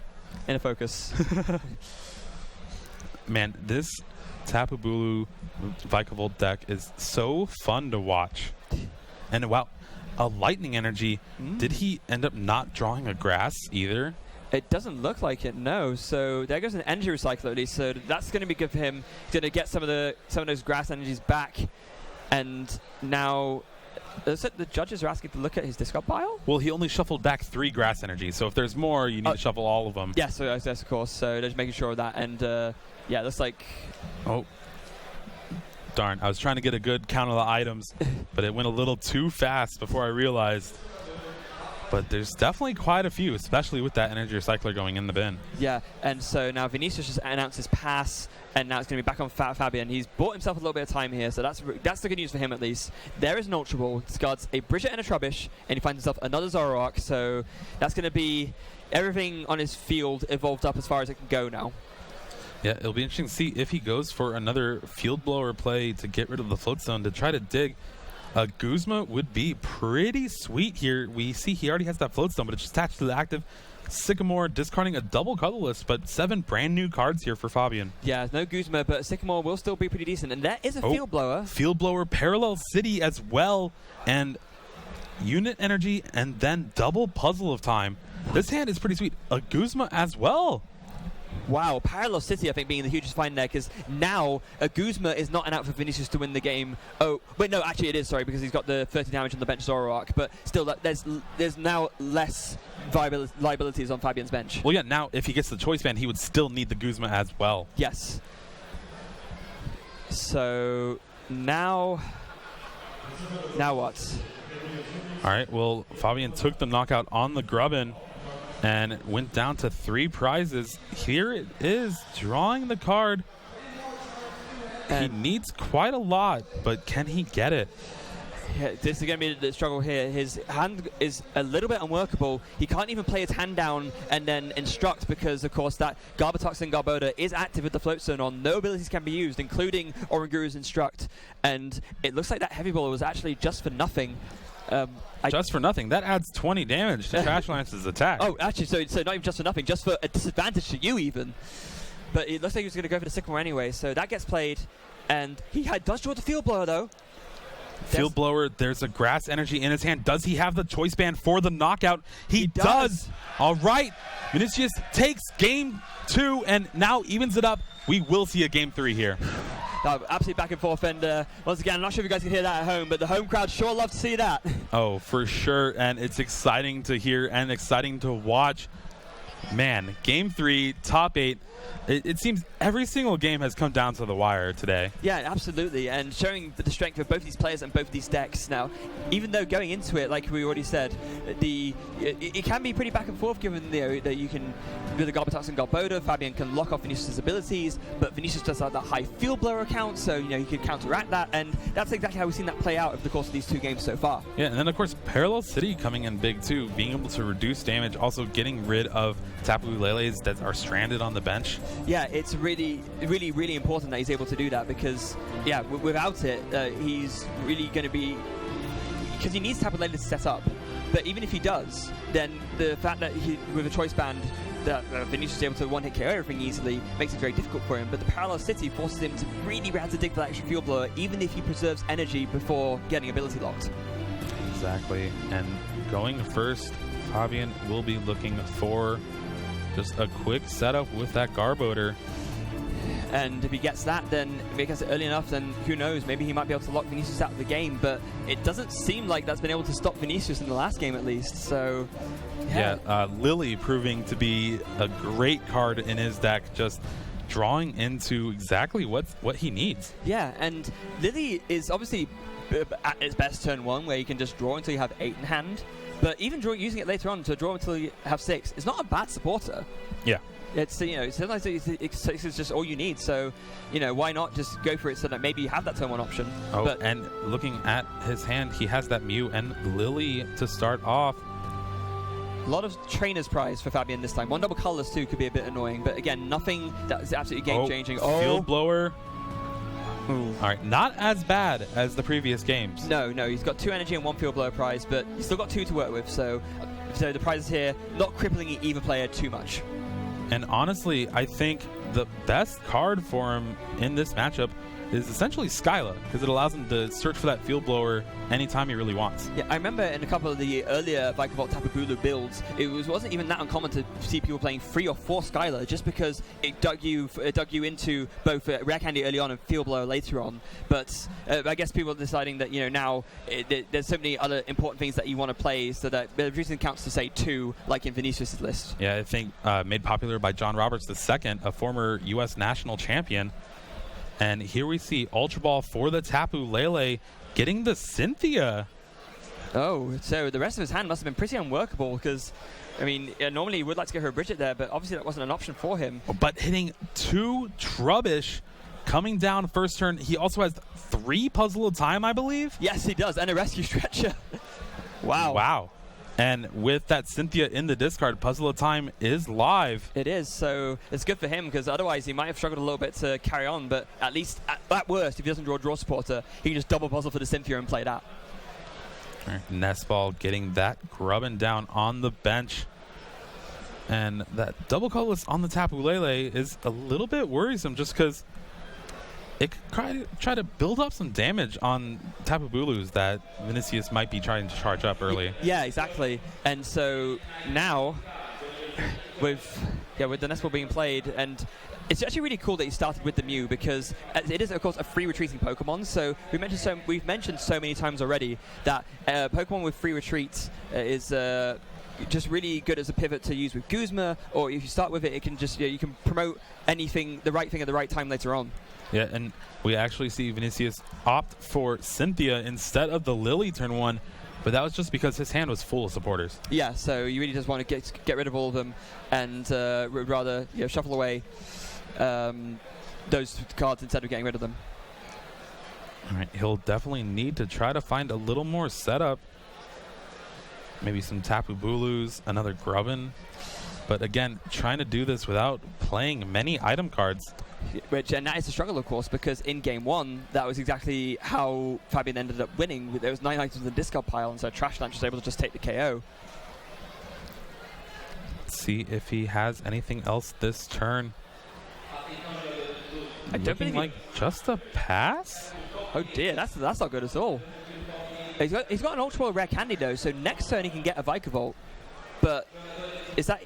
Inner focus. Man, this Tapu Bulu Vikavolt deck is so fun to watch. And wow, a Lightning Energy. Did he end up not drawing a Grass either? It doesn't look like it, no. So there goes an energy recycler at least. So that's going to be good for him. He's going to get some of those grass energies back. And now, the judges are asking to look at his discard pile? Well, he only shuffled back 3 grass energies. So if there's more, you need to shuffle all of them. Yeah, so yes, of course. So they're just making sure of that. And yeah, it looks like... Oh. Darn, I was trying to get a good count of the items, but it went a little too fast before I realized. But there's definitely quite a few, especially with that energy recycler going in the bin. Yeah, and so now Vinicius just announced his pass, and now it's going to be back on Fabien. He's bought himself a little bit of time here, so that's the good news for him at least. There is an Ultra Ball, discards a Bridget and a Trubbish, and he finds himself another Zoroark, so that's going to be everything on his field evolved up as far as it can go now. Yeah, it'll be interesting to see if he goes for another Field Blower play to get rid of the Float Stone to try to dig. Guzma would be pretty sweet here. We see he already has that Float Stone, but it's just attached to the active. Sycamore discarding a double colorless, but 7 brand new cards here for Fabien. Yeah, no Guzma, but Sycamore will still be pretty decent. And there is a Field Blower. Field Blower, Parallel City as well, and Unit Energy, and then double Puzzle of Time. This hand is pretty sweet. A Guzma as well. Wow, Parallel City, I think, being the hugest find there, because now a Guzma is not an out for Vinicius to win the game. Oh, wait, no, actually it is, sorry, because he's got the 30 damage on the bench Zoroark, but still, there's now less liabilities on Fabian's bench. Well, yeah, now if he gets the Choice Band, he would still need the Guzma as well. Yes. So, now what? All right, well, Fabien took the knockout on the Grubbin and went down to 3 prizes. Here it is, drawing the card. And he needs quite a lot, but can he get it? Yeah, this is going to be the struggle here. His hand is a little bit unworkable. He can't even play his hand down and then instruct because, of course, that Garbatoxin Garbodor is active with the Float Stone on. No abilities can be used, including Oranguru's Instruct. And it looks like that Heavy Ball was actually just for nothing. Just for nothing. That adds 20 damage to Trash Lance's attack. Oh, actually, so not even just for nothing, just for a disadvantage to you even. But it looks like he was going to go for the Sycamore anyway, so that gets played. And he does draw the Field Blower, though. Field Blower, there's a Grass Energy in his hand. Does he have the Choice Band for the knockout? He does. All right. Vinicius takes game 2 and now evens it up. We will see a game 3 here. Absolute back and forth, and once again, I'm not sure if you guys can hear that at home, but the home crowd sure love to see that. Oh, for sure, and it's exciting to hear and exciting to watch. Man, game 3, top 8. It seems every single game has come down to the wire today. Yeah, absolutely, and showing the strength of both these players and both these decks. Now, even though going into it, like we already said, it can be pretty back and forth given that you can, with the Garbatox and Garbodor, Fabien can lock off Vinicius' abilities, but Vinicius does have that high Field Blower account, so he can counteract that, and that's exactly how we've seen that play out over the course of these 2 games so far. Yeah, and then of course Parallel City coming in big too, being able to reduce damage, also getting rid of Tapu Leles that are stranded on the bench. Yeah, it's really, really, really important that he's able to do that because, yeah, without it, he's really going to be... Because he needs Tapu Lele to set up. But even if he does, then the fact that with a Choice Band, that Vinicius is able to one-hit KO everything easily makes it very difficult for him. But the Parallel City forces him to really have to dig for that extra Field Blower, even if he preserves energy before getting ability locked. Exactly. And going first, Fabien will be looking for just a quick setup with that Garbodor. And if he gets that, then if he gets it early enough, then who knows, maybe he might be able to lock Vinicius out of the game, but it doesn't seem like that's been able to stop Vinicius in the last game at least, so... Yeah, Lily proving to be a great card in his deck, just drawing into exactly what he needs. Yeah, and Lily is obviously at its best turn 1, where you can just draw until you have 8 in hand, but even using it later on to draw until you have 6 is not a bad supporter. Yeah. It's, sometimes it's just all you need, so, why not just go for it so that maybe you have that turn 1 option. Oh, but and looking at his hand, he has that Mew and Lily to start off. A lot of Trainer's Prize for Fabien this time. 1 double colorless too could be a bit annoying, but again, nothing that is absolutely game-changing. Field Blower. Ooh. All right, not as bad as the previous games. No, he's got 2 energy and 1 Field Blower prize, but he's still got 2 to work with, so the prizes here, not crippling either player too much. And honestly, I think the best card for him in this matchup is essentially Skyla, because it allows him to search for that field blower anytime he really wants. Yeah, I remember in a couple of the earlier Vikavolt Tapu Bulu builds, it wasn't even that uncommon to see people playing 3 or 4 Skyla, just because it dug you into both Rare Candy early on and Field Blower later on. But I guess people are deciding that now there's so many other important things that you want to play, so that reducing counts to say 2, like in Vinicius' list. Yeah, I think made popular by John Roberts II, a former U.S. national champion. And here we see Ultra Ball for the Tapu Lele getting the Cynthia. Oh, so the rest of his hand must have been pretty unworkable, because, I mean, normally he would like to go for a Bridget there, but obviously that wasn't an option for him. But hitting 2 Trubbish coming down first turn. He also has 3 Puzzle of Time, I believe? Yes, he does, and a Rescue Stretcher. Wow. Wow. And with that Cynthia in the discard, Puzzle of Time is live. It is, so it's good for him, because otherwise he might have struggled a little bit to carry on, but at least, at worst, if he doesn't draw Supporter, he can just double puzzle for the Cynthia and play that. All right, Nestball getting that grubbing down on the bench. And that double colorless on the Tapu Lele is a little bit worrisome, just because it could try to build up some damage on Tapu Bulus that Vinicius might be trying to charge up early. Yeah, exactly. And so now, with the Nestball being played, and it's actually really cool that he started with the Mew, because it is, of course, a free retreating Pokemon. So we've mentioned so many times already that Pokemon with free retreat is just really good as a pivot to use with Guzma, or if you start with it, it can just you can promote the right thing at the right time later on. Yeah, and we actually see Vinicius opt for Cynthia instead of the Lily turn 1, but that was just because his hand was full of supporters. Yeah, so you really just want to get rid of all of them, and rather shuffle away those cards instead of getting rid of them. All right, he'll definitely need to try to find a little more setup. Maybe some Tapu Bulus, another Grubbin. But again, trying to do this without playing many item cards. And that is the struggle, of course, because in Game 1, that was exactly how Fabien ended up winning. There was 9 items in the discard pile, and so Trash Lunch was able to just take the KO. Let's see if he has anything else this turn. I don't think like just a pass? Oh dear, that's not good at all. He's got an Ultra Ball Rare Candy, though, so next turn he can get a Vikavolt. But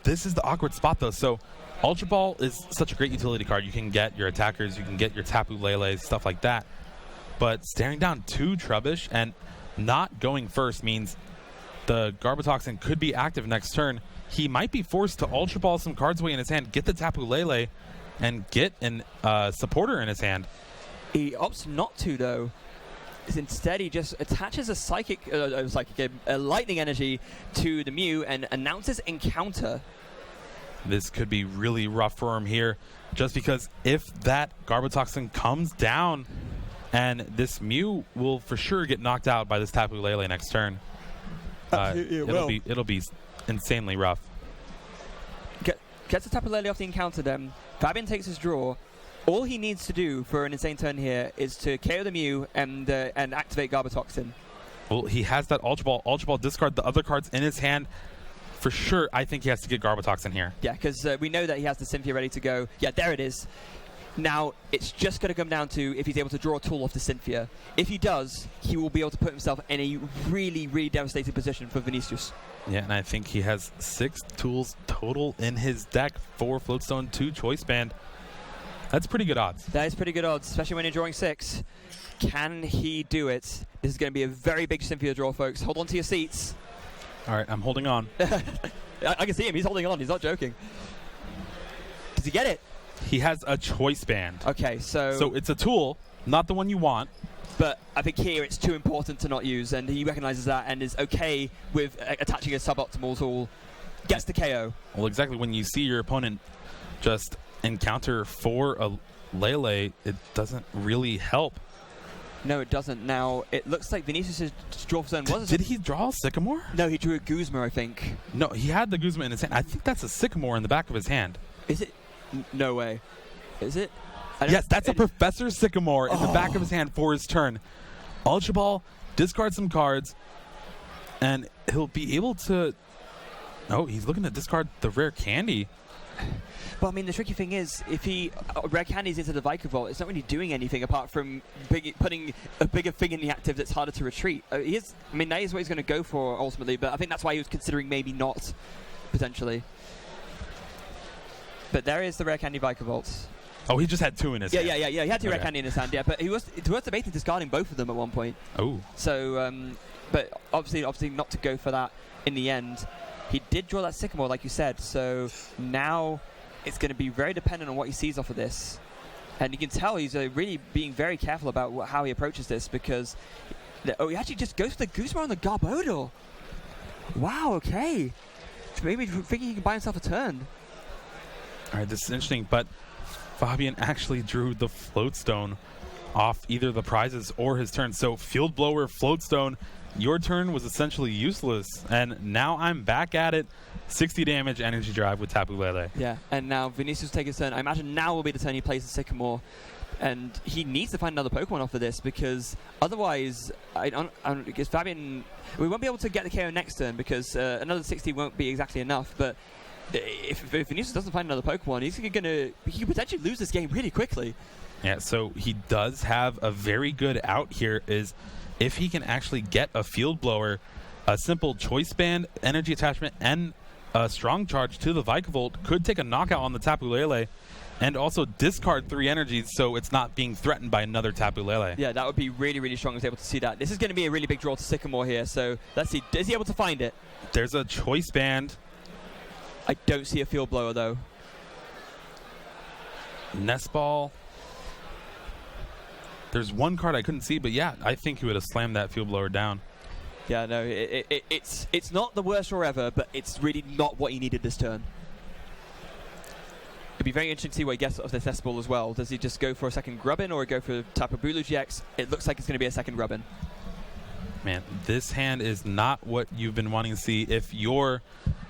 this is the awkward spot, though. So Ultra Ball is such a great utility card. You can get your attackers, you can get your Tapu Lele, stuff like that. But staring down 2 Trubbish and not going first means the Garbotoxin could be active next turn. He might be forced to Ultra Ball some cards away in his hand, get the Tapu Lele, and get an supporter in his hand. He opts not to, though. Instead, he just attaches a lightning energy to the Mew and announces encounter. This could be really rough for him here, just because if that Garbotoxin comes down, and this Mew will for sure get knocked out by this Tapu Lele next turn. It'll be insanely rough. Gets the Tapu Lele off the encounter, then Fabien takes his draw. All he needs to do for an insane turn here is to KO the Mew and activate Garbotoxin. Well, he has that Ultra Ball. Ultra Ball discard the other cards in his hand. For sure, I think he has to get Garbotoxin here. Yeah, because we know that he has the Cynthia ready to go. Yeah, there it is. Now, it's just going to come down to if he's able to draw a tool off the Cynthia. If he does, he will be able to put himself in a really, really devastating position for Vinicius. Yeah, and I think he has 6 tools total in his deck, 4 Floatstone, 2 Choice Band. That's pretty good odds. That is pretty good odds, especially when you're drawing 6. Can he do it? This is going to be a very big Cynthia draw, folks. Hold on to your seats. All right, I'm holding on. I can see him. He's holding on. He's not joking. Does he get it? He has a Choice Band. Okay, so it's a tool, not the one you want. But I think here it's too important to not use, and he recognizes that and is okay with attaching a suboptimal tool. Gets the KO. Well, exactly. When you see your opponent just encounter for a Lele, it doesn't really help. No, it doesn't. Now, it looks like Vinicius' draw for turn was... Did he draw a Sycamore? No, he drew a Guzma, I think. No, he had the Guzma in his hand. I think that's a Sycamore in the back of his hand. Is it? No way. Is it? Yes, that's a Professor Sycamore in the back of his hand for his turn. Ultra Ball, discard some cards, and he'll be able to... Oh, he's looking to discard the Rare Candy. But I mean, the tricky thing is, if he rare candies into the Vikavolt, it's not really doing anything apart from putting a bigger thing in the active that's harder to retreat. That is what he's going to go for ultimately, but I think that's why he was considering maybe not, potentially. But there is the rare candy Vikavolt. Oh, he just had 2 in his hand. Yeah. He had 2 rare candy in his hand, yeah, but he was debating discarding both of them at one point. Oh. So, but obviously not to go for that in the end. He did draw that Sycamore, like you said, so now it's going to be very dependent on what he sees off of this. And you can tell he's really being very careful about how he approaches this, because he actually just goes for the Guzma on the Garbodor. Wow, okay. Maybe thinking he can buy himself a turn. All right, this is interesting, but Fabien actually drew the Float Stone off either the prizes or his turn. So Field Blower, Float Stone, your turn was essentially useless. And now I'm back at it. 60 damage, Energy Drive with Tapu Lele. Yeah, and now Vinicius will take his turn. I imagine now will be the turn he plays the Sycamore. And he needs to find another Pokemon off of this, because otherwise, because Fabien, we won't be able to get the KO next turn, because another 60 won't be exactly enough. But if Vinicius doesn't find another Pokemon, he could potentially lose this game really quickly. Yeah, so he does have a very good out here, is if he can actually get a Field Blower, a simple Choice Band, Energy Attachment, and a Strong Charge to the Vikavolt could take a knockout on the Tapu Lele, and also discard 3 energies so it's not being threatened by another Tapu Lele. Yeah, that would be really, really strong if he was able to see that. This is going to be a really big draw to Sycamore here, so let's see. Is he able to find it? There's a Choice Band. I don't see a Field Blower, though. Nest Ball. There's one card I couldn't see, but yeah, I think he would have slammed that Field Blower down. Yeah, no, it's not the worst draw ever, but it's really not what he needed this turn. It'd be very interesting to see what he gets of this Nest Ball as well. Does he just go for a second Grubbin or go for Tapu Bulu GX? It looks like it's going to be a second Grubbin. Man, this hand is not what you've been wanting to see. If you're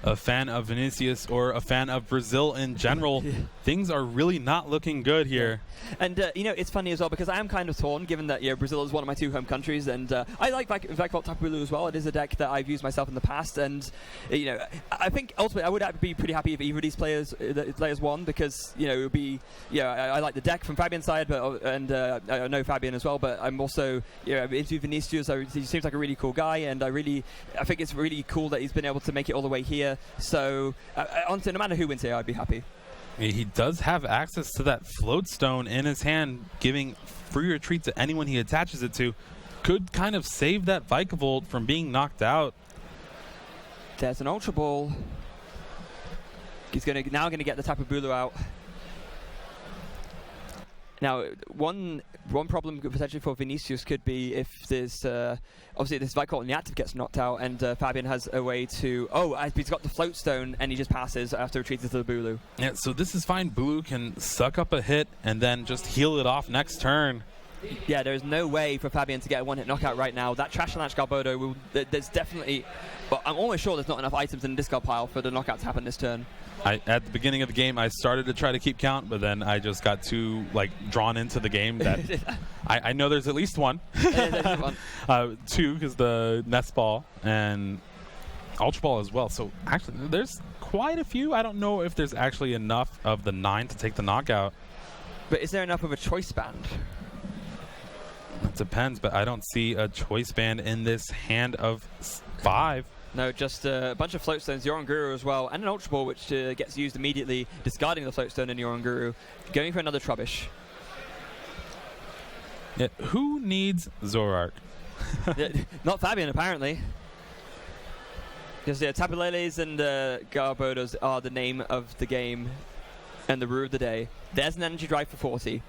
a fan of Vinicius or a fan of Brazil in general, things are really not looking good here. And, it's funny as well, because I am kind of torn, given that Brazil is one of my 2 home countries, and I like Vikavolt Tapu Bulu as well. It is a deck that I've used myself in the past, and, I think ultimately I would be pretty happy if either of these players won, because, it would be, I like the deck from Fabien's side, and I know Fabien as well, but I'm also, into Vinicius. He seems like a really cool guy, and I think it's really cool that he's been able to make it all the way here. So, honestly, no matter who wins here, I'd be happy. He does have access to that Float Stone in his hand, giving free retreat to anyone he attaches it to. Could kind of save that Vikavolt from being knocked out. There's an Ultra Ball. He's now going to get the Tapu Bulu out. Now, one problem potentially for Vinicius could be if this, obviously this Vikavolt in the active gets knocked out, and Fabien has a way to, he's got the Float Stone, and he just passes after retreats to the Bulu. Yeah, so this is fine. Bulu can suck up a hit and then just heal it off next turn. Yeah, there is no way for Fabien to get a one-hit knockout right now. That Trash Launch Garbodor, there's definitely, but I'm almost sure there's not enough items in the discard pile for the knockout to happen this turn. At the beginning of the game, I started to try to keep count, but then I just got too drawn into the game that I know there's at least one. Two, because the Nest Ball and Ultra Ball as well. So actually, there's quite a few. I don't know if there's actually enough of the 9 to take the knockout. But is there enough of a Choice Band? It depends, but I don't see a Choice Band in this hand of 5. No, just a bunch of Float Stones, Yoronguru as well, and an Ultra Ball, which gets used immediately, discarding the Float Stone in Yoronguru, going for another Trubbish. Yeah, who needs Zoroark? Not Fabien, apparently. Because Tapu Leles and Garbodors are the name of the game and the brew of the day. There's an Energy Drive for 40.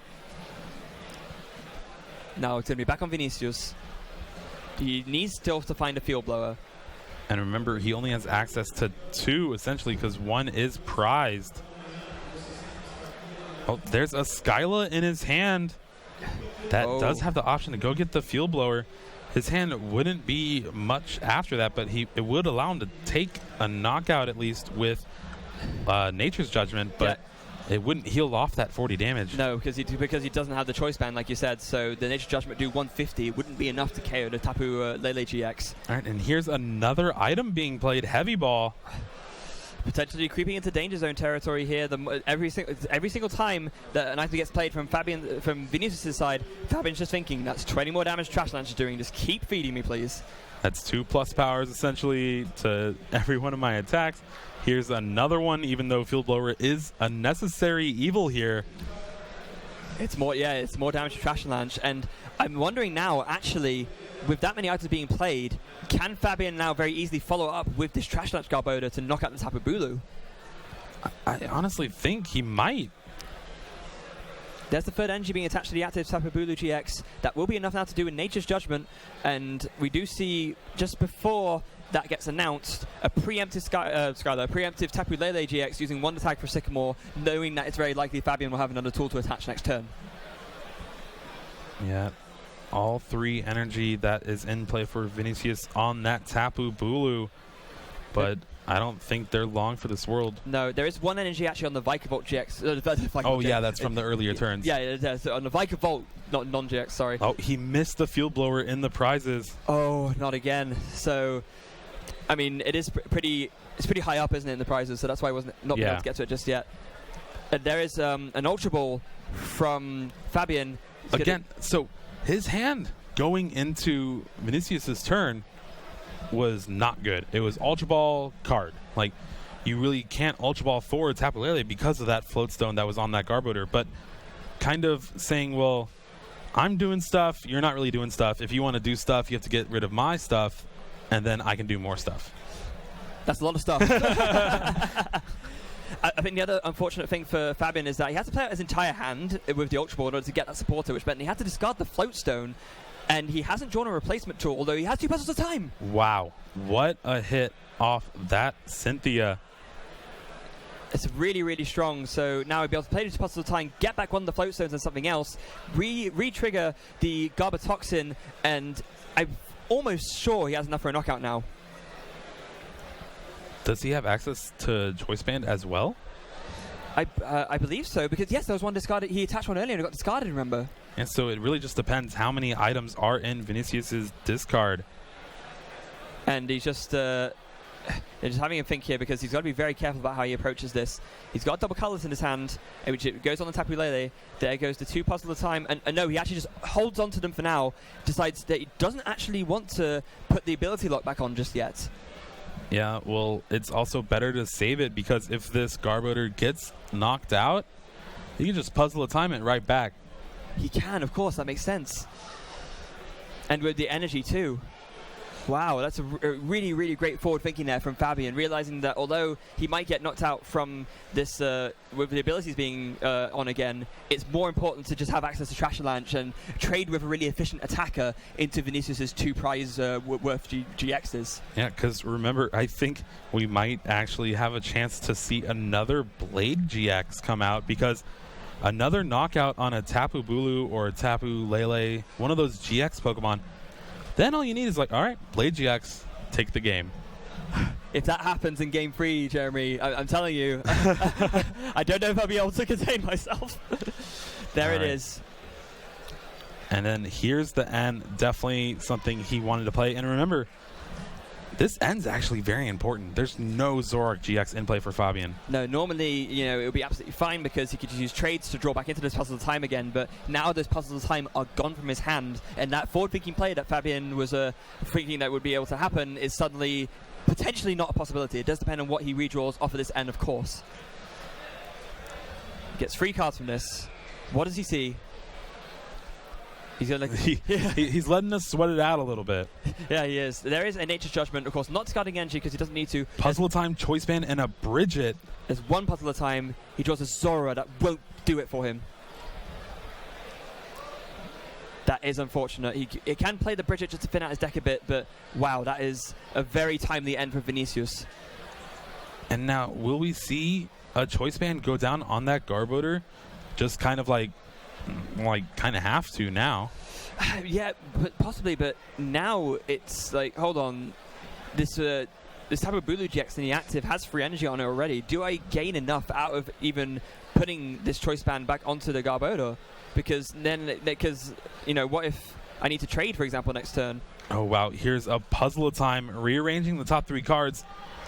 Now it's going to be back on Vinicius. He needs still to find a Field Blower. And remember, he only has access to 2, essentially, because 1 is prized. Oh, there's a Skyla in his hand. That does have the option to go get the Field Blower. His hand wouldn't be much after that, but it would allow him to take a knockout, at least, with Nature's Judgment, but it wouldn't heal off that 40 damage. No, because he doesn't have the Choice Band, like you said, so the Nature's Judgment do 150. It wouldn't be enough to KO the Tapu Lele GX. All right, and here's another item being played, Heavy Ball. potentially creeping into danger zone territory here. Every single time that an item gets played from Vinicius' side, Fabian's just thinking, that's 20 more damage Trash Launcher doing. Just keep feeding me, please. That's 2+ powers essentially to every one of my attacks. Here's another one, even though Field Blower is a necessary evil here. It's more damage to Trash Launch, and I'm wondering now, actually, with that many items being played, can Fabien now very easily follow up with this Trash Launch Garbodor to knock out the Tapu Bulu? I honestly think he might. There's the third energy being attached to the active Tapu Bulu GX. That will be enough now to do in Nature's Judgment, and we do see, just before that gets announced, a preemptive preemptive Tapu Lele GX using Wonder Tag for Sycamore, knowing that it's very likely Fabien will have another tool to attach next turn. Yeah, all 3 energy that is in play for Vinicius on that Tapu Bulu, but I don't think they're long for this world. No, there is 1 energy actually on the Vikavolt GX. Yeah, that's from the earlier turns. Yeah, so on the Vikavolt, not non-GX, sorry. Oh, he missed the Field Blower in the prizes. Oh, not again. So, I mean, it's pretty high up, isn't it, in the prizes? So that's why I wasn't being able to get to it just yet. There is an Ultra Ball from Fabien. Again, so his hand going into Vinicius' turn was not good. It was Ultra Ball card. Like, you really can't Ultra Ball forward Tapu Lele because of that Float Stone that was on that Garbodor. But kind of saying, well, I'm doing stuff, you're not really doing stuff. If you want to do stuff, you have to get rid of my stuff, and then I can do more stuff. That's a lot of stuff. I think the other unfortunate thing for Fabien is that he had to play out his entire hand with the Ultra Ball in order to get that supporter, which meant he had to discard the Float Stone, and he hasn't drawn a replacement tool, although he has 2 puzzles at a time. Wow. What a hit off that Cynthia. It's really, really strong. So now he'll be able to play 2 puzzles at a time, get back one of the Float Stones and something else, re-trigger the Garbotoxin, and I'm almost sure he has enough for a knockout now. Does he have access to Choice Band as well? I believe so, because yes, there was one discarded. He attached one earlier and it got discarded, remember? And so it really just depends how many items are in Vinicius's discard. And he's just having a think here, because he's got to be very careful about how he approaches this. He's got double colors in his hand, which it goes on the Tapu Lele. There goes the 2 puzzles at a time, and no, he actually just holds on to them for now. Decides that he doesn't actually want to put the ability lock back on just yet. Yeah, well, it's also better to save it, because if this Garbodor gets knocked out, you can just puzzle a time it right back. He can, of course, that makes sense. And with the energy too. Wow, that's a really, really great forward thinking there from Fabien, realizing that although he might get knocked out from this, with the abilities being on again, it's more important to just have access to Trash Launch and trade with a really efficient attacker into Vinicius's 2 prize worth GXs. Yeah, because remember, I think we might actually have a chance to see another Blade GX come out, because another knockout on a Tapu Bulu or a Tapu Lele, one of those GX Pokemon, then all you need is like, all right, Blade GX, take the game. If that happens in Game 3, Jeremy, I'm telling you, I don't know if I'll be able to contain myself. There all it is. And then here's the N, definitely something he wanted to play. And remember, this N's actually very important. There's no Zoroark GX in play for Fabien. No, normally, it would be absolutely fine, because he could just use trades to draw back into those puzzles of time again, but now those puzzles of time are gone from his hand, and that forward-thinking play that Fabien was thinking that would be able to happen is suddenly potentially not a possibility. It does depend on what he redraws off of this end, of course. Gets 3 cards from this. What does he see? He's gonna he's letting us sweat it out a little bit. Yeah, he is. There is a Nature's Judgment, of course, not discarding energy because he doesn't need to. Puzzle time, Choice Band, and a Bridget. There's 1 puzzle at a time. He draws a Zora that won't do it for him. That is unfortunate. He can play the Bridget just to thin out his deck a bit, but wow, that is a very timely end for Vinicius. And now, will we see a Choice Band go down on that Garbodor? Just kind of like kind of have to now. Yeah, but possibly, but now it's like, hold on, this Tapu Bulu GX in the active has free energy on it already. Do I gain enough out of even putting this Choice Band back onto the Garbodor? Because what if I need to trade, for example, next turn? Oh wow, here's a puzzle of time, rearranging the top 3 cards.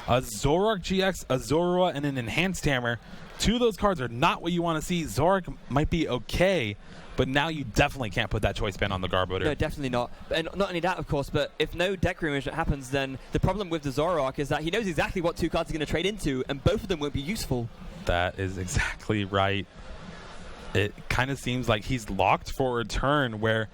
A Zoroark GX, a Zorua, and an Enhanced Hammer. 2 of those cards are not what you want to see. Zoroark might be okay, but now you definitely can't put that Choice Band on the Garbodor. No, definitely not. And not only that, of course, but if no deck rearrangement happens, then the problem with the Zoroark is that he knows exactly what 2 cards are going to trade into, and both of them won't be useful. That is exactly right. It kind of seems like he's locked for a turn where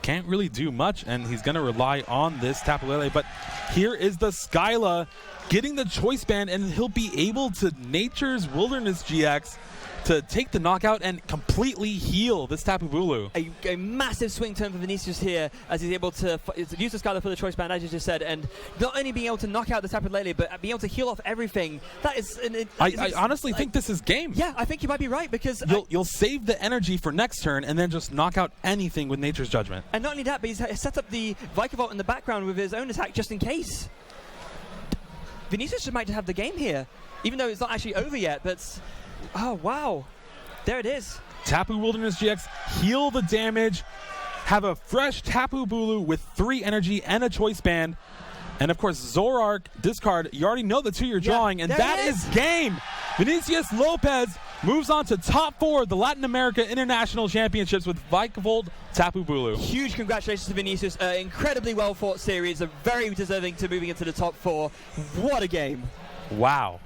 can't really do much, and he's going to rely on this Tapu Lele. But here is the Skyla getting the Choice Band, and he'll be able to Nature's Wilderness GX to take the knockout and completely heal this Tapu Bulu. A massive swing turn for Vinicius here as he's able to use the Skyla for the Choice Band, as you just said, and not only being able to knock out the Tapu Lele, but being able to heal off everything. That is... I honestly think this is game. Yeah, I think you might be right, because... You'll save the energy for next turn and then just knock out anything with Nature's Judgment. And not only that, but he's set up the Vikavolt in the background with his own attack just in case. Vinicius might have the game here, even though it's not actually over yet, but... Oh, wow. There it is. Tapu Wilderness GX, heal the damage, have a fresh Tapu Bulu with 3 energy and a Choice Band. And, of course, Zoroark, discard. You already know the 2 you're drawing, and that is game. Vinicius Lopes moves on to top 4 of the Latin America International Championships with Vikavolt Tapu Bulu. Huge congratulations to Vinicius. Incredibly well-fought series. Very deserving to moving into the top 4. What a game. Wow.